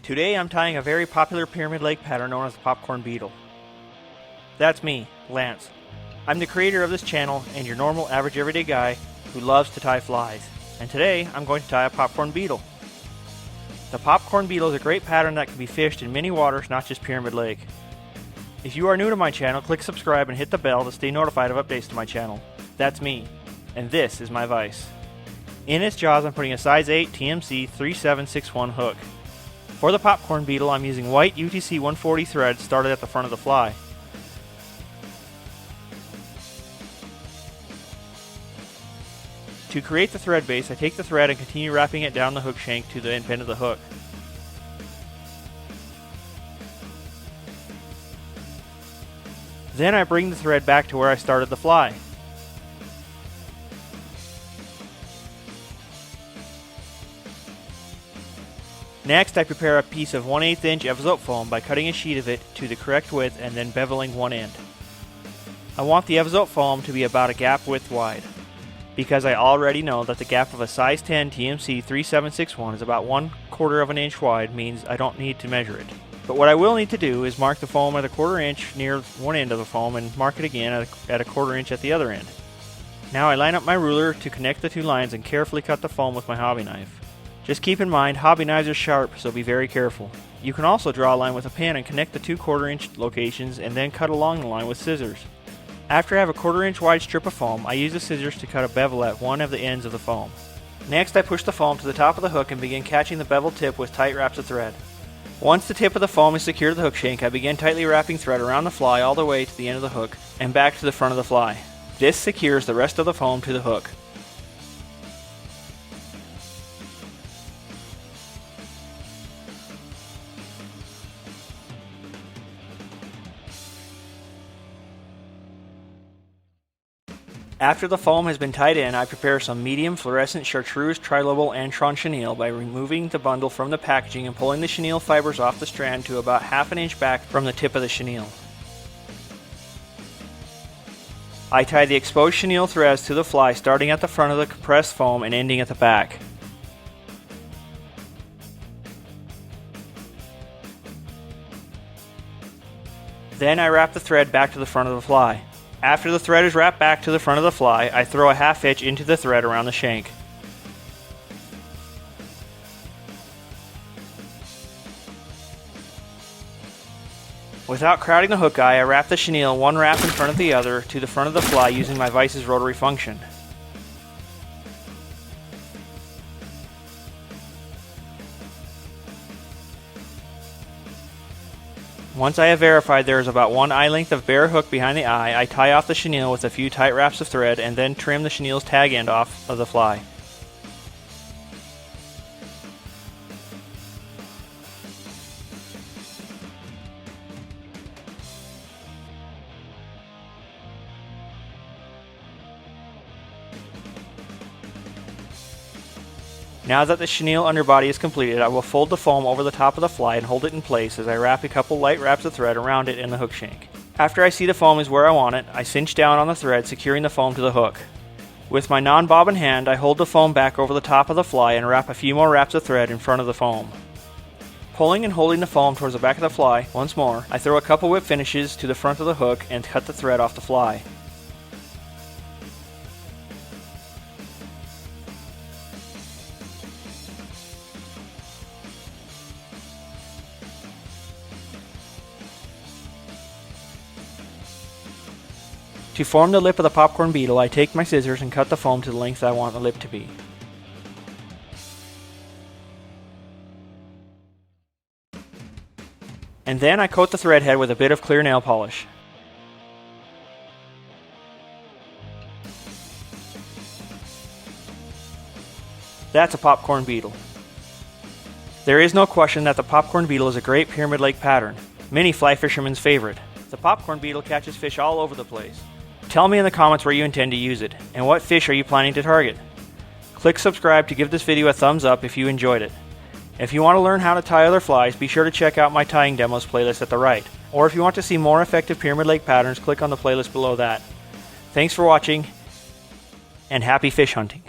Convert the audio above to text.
Today I'm tying a very popular pyramid lake pattern known as the Popcorn Beetle. That's me, Lance. I'm the creator of this channel and your normal average everyday guy who loves to tie flies. And today I'm going to tie a Popcorn Beetle. The Popcorn Beetle is a great pattern that can be fished in many waters, not just Pyramid Lake. If you are new to my channel, click subscribe and hit the bell to stay notified of updates to my channel. That's me, and this is my vise. In its jaws I'm putting a size 8 TMC 3761 hook. For the Popcorn Beetle I'm using white UTC 140 thread started at the front of the fly. To create the thread base, I take the thread and continue wrapping it down the hook shank to the end of the hook. Then I bring the thread back to where I started the fly. Next, I prepare a piece of 1/8 inch Evozote foam by cutting a sheet of it to the correct width and then beveling one end. I want the Evozote foam to be about a gap width wide, because I already know that the gap of a size 10 TMC 3761 is about 1/4 of an inch wide, means I don't need to measure it. But what I will need to do is mark the foam at a 1/4 inch near one end of the foam and mark it again at a 1/4 inch at the other end. Now I line up my ruler to connect the two lines and carefully cut the foam with my hobby knife. Just keep in mind, hobby knives are sharp, so be very careful. You can also draw a line with a pen and connect the two 1/4 inch locations and then cut along the line with scissors. After I have a 1/4 inch wide strip of foam, I use the scissors to cut a bevel at one of the ends of the foam. Next I push the foam to the top of the hook and begin catching the bevel tip with tight wraps of thread. Once the tip of the foam is secured to the hook shank, I begin tightly wrapping thread around the fly all the way to the end of the hook and back to the front of the fly. This secures the rest of the foam to the hook. After the foam has been tied in, I prepare some medium fluorescent Chartreuse, Trilobal, Antron chenille by removing the bundle from the packaging and pulling the chenille fibers off the strand to about 1/2 inch back from the tip of the chenille. I tie the exposed chenille threads to the fly, starting at the front of the compressed foam and ending at the back. Then I wrap the thread back to the front of the fly. After the thread is wrapped back to the front of the fly, I throw a 1/2 inch into the thread around the shank. Without crowding the hook eye, I wrap the chenille one wrap in front of the other to the front of the fly using my vice's rotary function. Once I have verified there is about 1 eye length of bare hook behind the eye, I tie off the chenille with a few tight wraps of thread and then trim the chenille's tag end off of the fly. Now that the chenille underbody is completed, I will fold the foam over the top of the fly and hold it in place as I wrap a couple light wraps of thread around it in the hook shank. After I see the foam is where I want it, I cinch down on the thread, securing the foam to the hook. With my non-bobbin hand, I hold the foam back over the top of the fly and wrap a few more wraps of thread in front of the foam. Pulling and holding the foam towards the back of the fly once more, I throw a couple whip finishes to the front of the hook and cut the thread off the fly. To form the lip of the Popcorn Beetle, I take my scissors and cut the foam to the length I want the lip to be. And then I coat the thread head with a bit of clear nail polish. That's a Popcorn Beetle. There is no question that the Popcorn Beetle is a great Pyramid Lake pattern, many fly fishermen's favorite. The Popcorn Beetle catches fish all over the place. Tell me in the comments where you intend to use it, and what fish are you planning to target. Click subscribe to give this video a thumbs up if you enjoyed it. If you want to learn how to tie other flies, be sure to check out my tying demos playlist at the right. Or if you want to see more effective Pyramid Lake patterns, click on the playlist below that. Thanks for watching, and happy fish hunting.